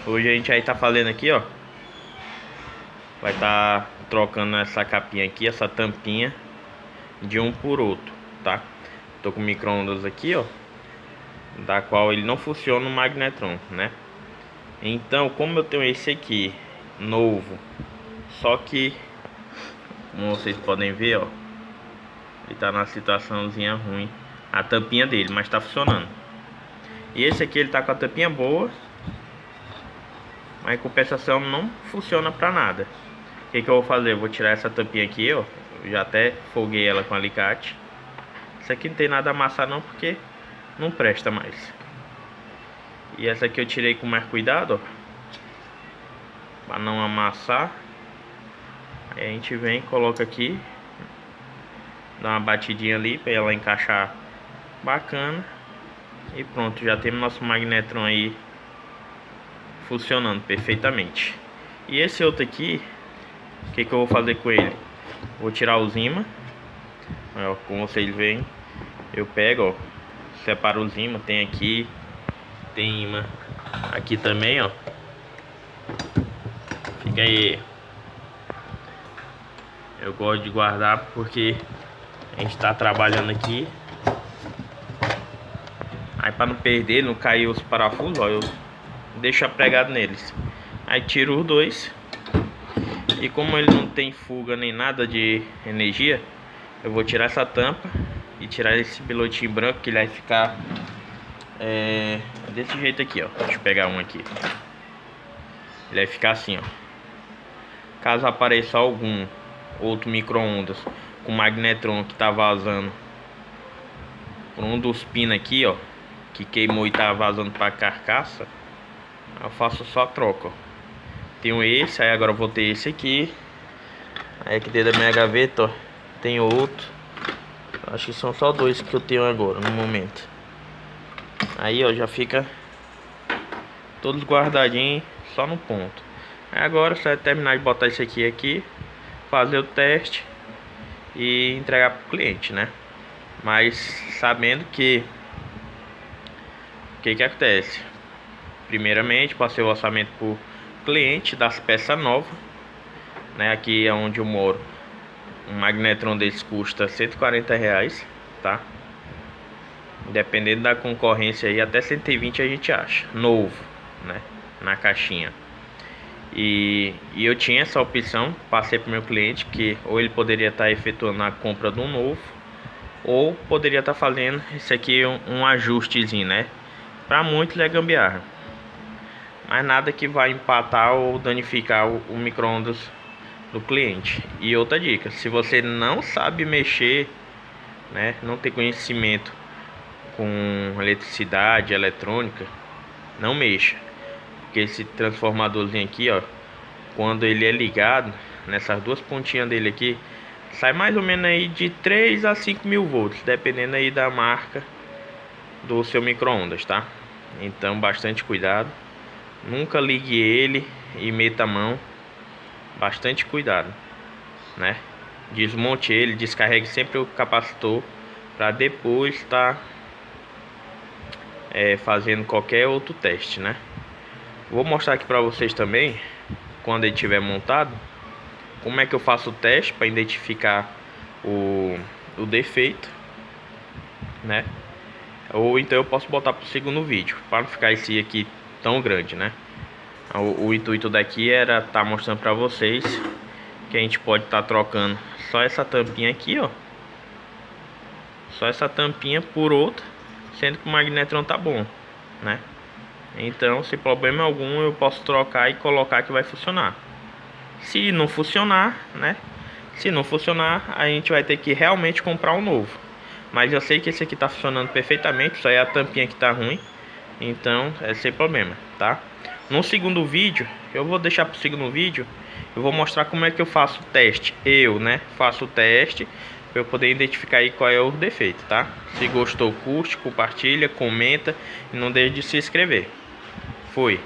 Hoje a gente aí tá fazendo aqui, ó. Vai tá trocando essa capinha aqui, essa tampinha de um por outro, tá? Tô com o micro-ondas aqui, ó, da qual ele não funciona no magnetron, né? Então, como eu tenho esse aqui novo, só que, como vocês podem ver, ó, ele tá na situaçãozinha ruim, a tampinha dele, mas tá funcionando. E esse aqui ele tá com a tampinha boa, mas em compensação não funciona pra nada. O que eu vou fazer? Eu vou tirar essa tampinha aqui, ó. Eu já até folguei ela com alicate. Isso aqui não tem nada a amassar não, porque não presta mais. E essa aqui eu tirei com mais cuidado, ó, pra não amassar. Aí a gente vem, coloca aqui, dá uma batidinha ali pra ela encaixar bacana. E pronto, já temos nosso magnetron aí funcionando perfeitamente. E esse outro aqui, o que eu vou fazer com ele? Vou tirar os ímãs, ó, como vocês veem, eu pego, ó, separo os ímãs, tem aqui, tem ímã aqui também, ó. Fica aí. Eu gosto de guardar porque a gente tá trabalhando aqui. Aí para não perder, não cair os parafusos, ó, eu deixo pregado neles. Aí tiro os dois. E como ele não tem fuga nem nada de energia, eu vou tirar essa tampa e tirar esse pilotinho branco, que ele vai ficar desse jeito aqui, ó. Deixa eu pegar um aqui. Ele vai ficar assim, ó. Caso apareça algum outro micro-ondas com magnetron que tá vazando por um dos pinos aqui, ó, que queimou e tá vazando pra carcaça, eu faço só a troca, ó. Tenho esse, aí agora eu vou ter esse aqui. Aí aqui dentro da minha gaveta, ó, tem outro. Acho que são só dois que eu tenho agora no momento. Aí, ó, já fica todos guardadinhos, só no ponto. Aí agora só é terminar de botar esse aqui, fazer o teste e entregar pro cliente, né? Mas sabendo que o que acontece? Primeiramente, passei o orçamento pro cliente das peças novas, né? Aqui é onde eu moro, um magnetron desse custa R$140, tá? Dependendo da concorrência aí, até 120 a gente acha novo, né? Na caixinha. E eu tinha essa opção, passei pro meu cliente, que ou ele poderia estar efetuando a compra de um novo, ou poderia estar fazendo esse aqui um ajustezinho, né? Para muitos é gambiarra, mas nada que vai empatar ou danificar o micro-ondas do cliente. E outra dica, se você não sabe mexer, né, não tem conhecimento com eletricidade, eletrônica, não mexa. Porque esse transformadorzinho aqui, ó, quando ele é ligado, nessas duas pontinhas dele aqui, sai mais ou menos aí de 3 a 5 mil volts, dependendo aí da marca do seu micro-ondas, tá? Então bastante cuidado. Nunca ligue ele e meta a mão. Bastante cuidado, né? Desmonte ele, descarregue sempre o capacitor para depois estar fazendo qualquer outro teste, né? Vou mostrar aqui para vocês também, quando ele estiver montado, como é que eu faço o teste para identificar o defeito, né? Ou então eu posso botar para o segundo vídeo, para não ficar esse aqui tão grande, né? O intuito daqui era estar mostrando para vocês que a gente pode estar trocando só essa tampinha aqui, ó, só essa tampinha por outra, sendo que o magnetron tá bom, né? Então, sem problema algum, eu posso trocar e colocar que vai funcionar. Se não funcionar, né? Se não funcionar, a gente vai ter que realmente comprar um novo. Mas eu sei que esse aqui tá funcionando perfeitamente, só é a tampinha que tá ruim. Então, é sem problema, tá? No segundo vídeo, eu vou deixar pro segundo vídeo, eu vou mostrar como é que eu faço o teste. Eu, faço o teste para eu poder identificar aí qual é o defeito, tá? Se gostou, curte, compartilha, comenta e não deixe de se inscrever. Fui.